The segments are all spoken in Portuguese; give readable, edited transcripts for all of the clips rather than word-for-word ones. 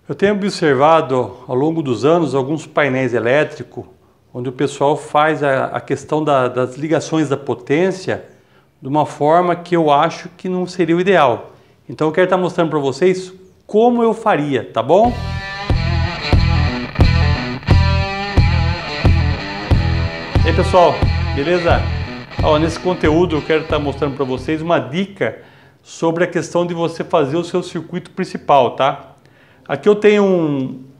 Eu tenho observado ao longo dos anos alguns painéis elétricos onde o pessoal faz a questão das ligações da potência de uma forma que eu acho que não seria o ideal. Então eu quero estar mostrando para vocês como eu faria, tá bom? E aí pessoal, beleza? Nesse conteúdo eu quero estar mostrando para vocês uma dica sobre a questão de você fazer o seu circuito principal, tá? Aqui eu tenho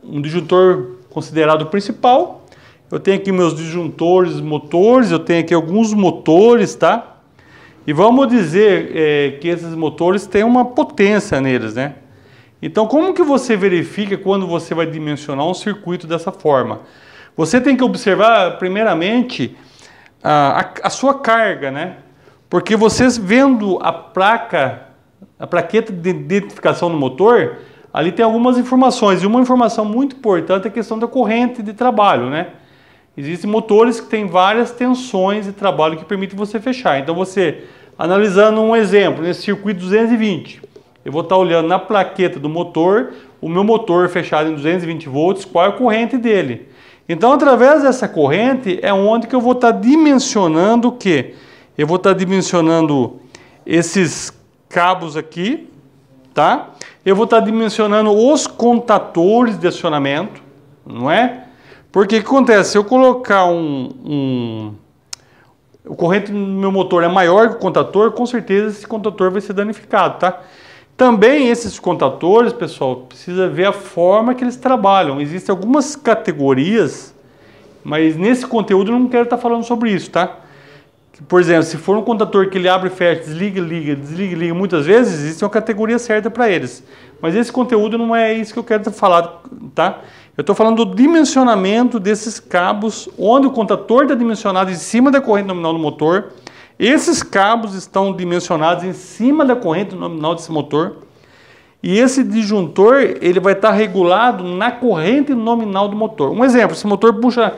um disjuntor considerado principal, eu tenho aqui meus disjuntores, motores, eu tenho aqui alguns motores, tá? E vamos dizer que esses motores têm uma potência neles, né? Então como que você verifica quando você vai dimensionar um circuito dessa forma? Você tem que observar primeiramente a sua carga, né? Porque vocês vendo a plaqueta de identificação do motor, ali tem algumas informações, e uma informação muito importante é a questão da corrente de trabalho, né? Existem motores que têm várias tensões de trabalho que permitem você fechar. Então você, analisando um exemplo, nesse circuito 220, eu vou estar olhando na plaqueta do motor, o meu motor fechado em 220 volts, qual é a corrente dele. Então através dessa corrente é onde que eu vou estar dimensionando o quê? Eu vou estar dimensionando esses cabos aqui, tá? Eu vou estar dimensionando os contatores de acionamento, não é? Porque o que acontece? Se eu colocar o corrente no meu motor é maior que o contator, com certeza esse contator vai ser danificado, tá? Também esses contatores, pessoal, precisa ver a forma que eles trabalham. Existem algumas categorias, mas nesse conteúdo eu não quero estar falando sobre isso, tá? Por exemplo, se for um contator que ele abre e fecha, desliga, liga, desliga, liga muitas vezes, existe uma categoria certa para eles. Mas esse conteúdo não é isso que eu quero falar, tá? Eu estou falando do dimensionamento desses cabos, onde o contator está dimensionado em cima da corrente nominal do motor. Esses cabos estão dimensionados em cima da corrente nominal desse motor. E esse disjuntor, ele vai estar regulado na corrente nominal do motor. Um exemplo, se o motor puxa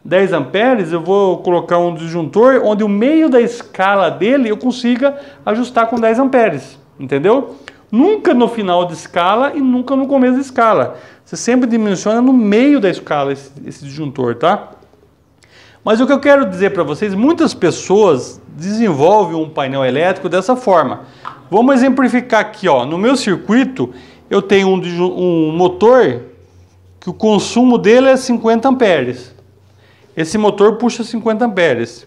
10 amperes, eu vou colocar um disjuntor onde o meio da escala dele eu consiga ajustar com 10 amperes, entendeu? Nunca no final de escala e nunca no começo da escala. Você sempre dimensiona no meio da escala esse disjuntor, tá? Mas o que eu quero dizer para vocês, muitas pessoas desenvolvem um painel elétrico dessa forma. Vamos exemplificar aqui, ó. No meu circuito, eu tenho um motor que o consumo dele é 50 amperes. Esse motor puxa 50 amperes.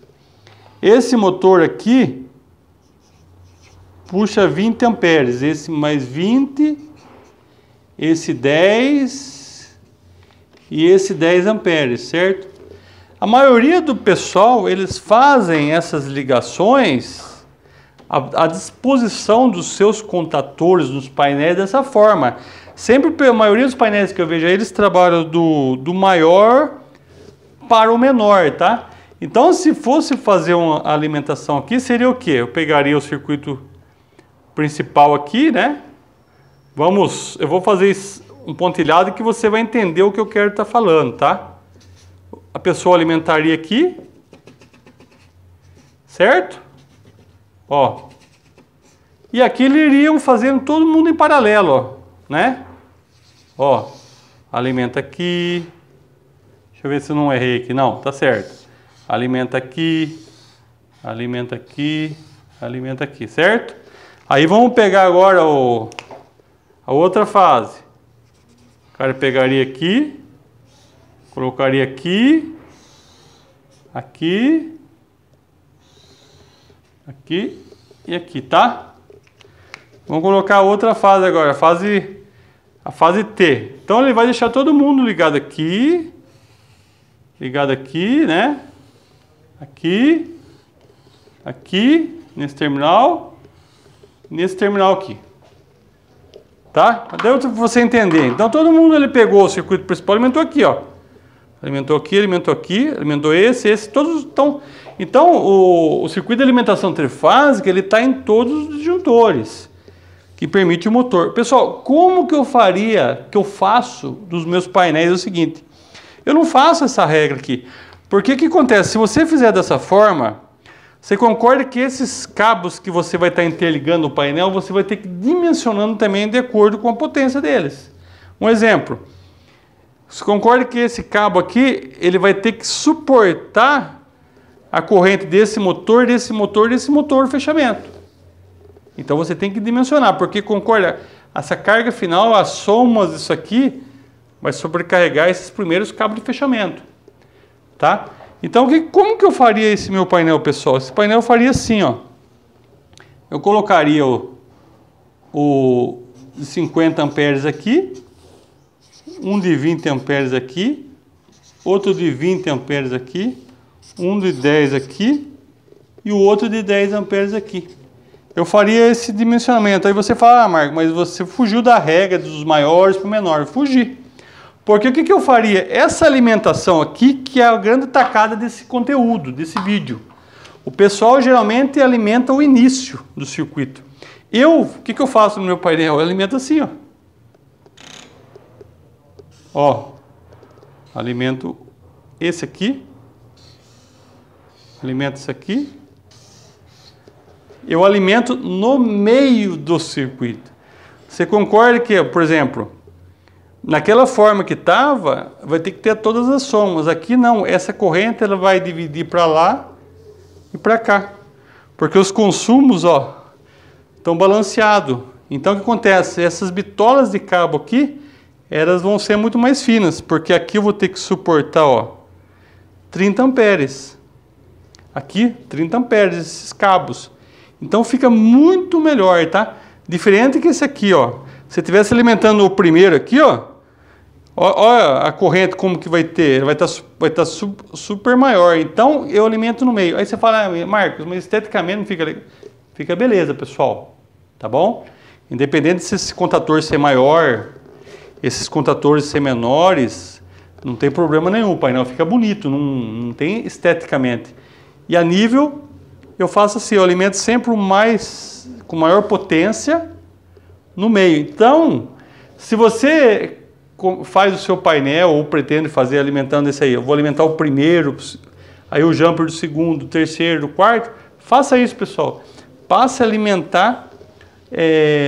Esse motor aqui puxa 20 amperes. Esse mais 20, esse 10 e esse 10 amperes, certo? A maioria do pessoal, eles fazem essas ligações à disposição dos seus contatores nos painéis dessa forma. Sempre, a maioria dos painéis que eu vejo aí, eles trabalham do maior para o menor, tá? Então, se fosse fazer uma alimentação aqui, seria o quê? Eu pegaria o circuito principal aqui, né? Eu vou fazer um pontilhado que você vai entender o que eu quero estar falando, tá? A pessoa alimentaria aqui, certo? Ó. E aqui eles iriam fazendo todo mundo em paralelo, ó, né? Ó, alimenta aqui. Deixa eu ver se eu não errei aqui. Não, tá certo. Alimenta aqui, alimenta aqui, alimenta aqui, certo? Aí vamos pegar agora a outra fase. O cara pegaria aqui, colocaria aqui, aqui, aqui e aqui, tá? Vamos colocar a outra fase agora, a fase T. Então ele vai deixar todo mundo ligado aqui, né? Aqui, aqui, nesse terminal aqui. Tá? Deu para você entender. Então todo mundo ele pegou o circuito principal, alimentou aqui, ó. Alimentou aqui, alimentou esse, todos estão. Então o circuito de alimentação trifásica, ele está em todos os disjuntores, que permite o motor. Pessoal, como que eu faço dos meus painéis é o seguinte. Eu não faço essa regra aqui. Porque o que acontece? Se você fizer dessa forma, você concorda que esses cabos que você vai estar interligando o painel, você vai ter que ir dimensionando também de acordo com a potência deles. Um exemplo, você concorda que esse cabo aqui, ele vai ter que suportar a corrente desse motor, desse motor, desse motor, fechamento. Então você tem que dimensionar, porque concorda, essa carga final, as somas disso aqui, vai sobrecarregar esses primeiros cabos de fechamento, tá? Então, como que eu faria esse meu painel, pessoal? Esse painel eu faria assim, ó. Eu colocaria o de 50 amperes aqui, um de 20 amperes aqui, outro de 20 amperes aqui, um de 10 aqui e o outro de 10 amperes aqui. Eu faria esse dimensionamento. Aí você fala, ah, Marco, mas você fugiu da regra dos maiores para o menor. Fugi. Porque o que eu faria? Essa alimentação aqui, que é a grande tacada desse conteúdo, desse vídeo. O pessoal geralmente alimenta o início do circuito. O que eu faço no meu painel? Eu alimento assim, ó. Ó, alimento esse aqui. Alimento esse aqui. Eu alimento no meio do circuito. Você concorda que, por exemplo, naquela forma que estava, vai ter que ter todas as somas. Aqui não, essa corrente ela vai dividir para lá e para cá. Porque os consumos, ó, estão balanceados. Então o que acontece? Essas bitolas de cabo aqui, elas vão ser muito mais finas, porque aqui eu vou ter que suportar, ó, 30 amperes. Aqui, 30 amperes, esses cabos. Então fica muito melhor, tá? Diferente que esse aqui, ó. Se você estivesse alimentando o primeiro aqui, ó, olha a corrente como que vai ter, vai estar super maior. Então eu alimento no meio. Aí você fala, ah, Marcos, mas esteticamente não fica legal. Fica beleza, pessoal. Tá bom? Independente se esse contator ser maior, esses contatores ser menores, não tem problema nenhum. O painel fica bonito, não tem esteticamente. E a nível, eu faço assim, eu alimento sempre com maior potência no meio. Então, se você faz o seu painel ou pretende fazer alimentando esse aí, eu vou alimentar o primeiro, aí o jumper do segundo, do terceiro, do quarto, faça isso, pessoal. Passe a alimentar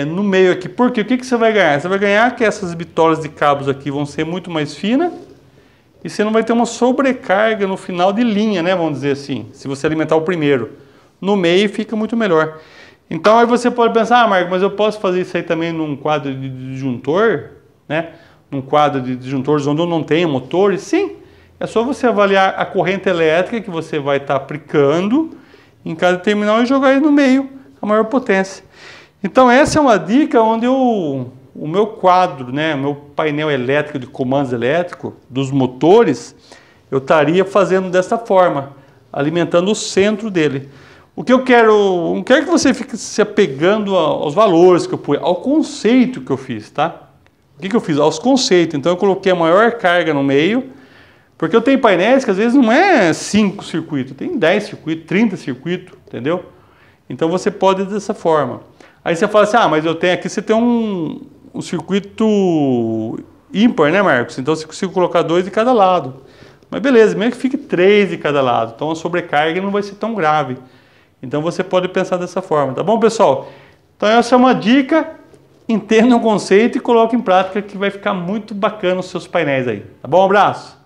no meio aqui. Porque o que você vai ganhar? Você vai ganhar que essas bitolas de cabos aqui vão ser muito mais finas e você não vai ter uma sobrecarga no final de linha, né? Vamos dizer assim, se você alimentar o primeiro. No meio fica muito melhor. Então aí você pode pensar, ah, Marco, mas eu posso fazer isso aí também num quadro de disjuntor, né? Num quadro de disjuntores onde eu não tenho motores? Sim, é só você avaliar a corrente elétrica que você vai estar aplicando em cada terminal e jogar aí no meio a maior potência. Então essa é uma dica onde o meu quadro, né, o meu painel elétrico de comandos elétricos dos motores, eu estaria fazendo dessa forma, alimentando o centro dele. O que eu quero, não quero que você fique se apegando aos valores que eu pus, ao conceito que eu fiz, tá? O que eu fiz? Aos conceitos. Então eu coloquei a maior carga no meio, porque eu tenho painéis que às vezes não é 5 circuitos, tem 10 circuitos, 30 circuitos, entendeu? Então você pode dessa forma. Aí você fala assim, ah, mas eu tenho aqui, você tem um circuito ímpar, né, Marcos? Então você consegue colocar 2 de cada lado. Mas beleza, mesmo que fique 3 de cada lado. Então a sobrecarga não vai ser tão grave. Então você pode pensar dessa forma, tá bom, pessoal? Então essa é uma dica, entenda o conceito e coloque em prática que vai ficar muito bacana os seus painéis aí. Tá bom? Um abraço!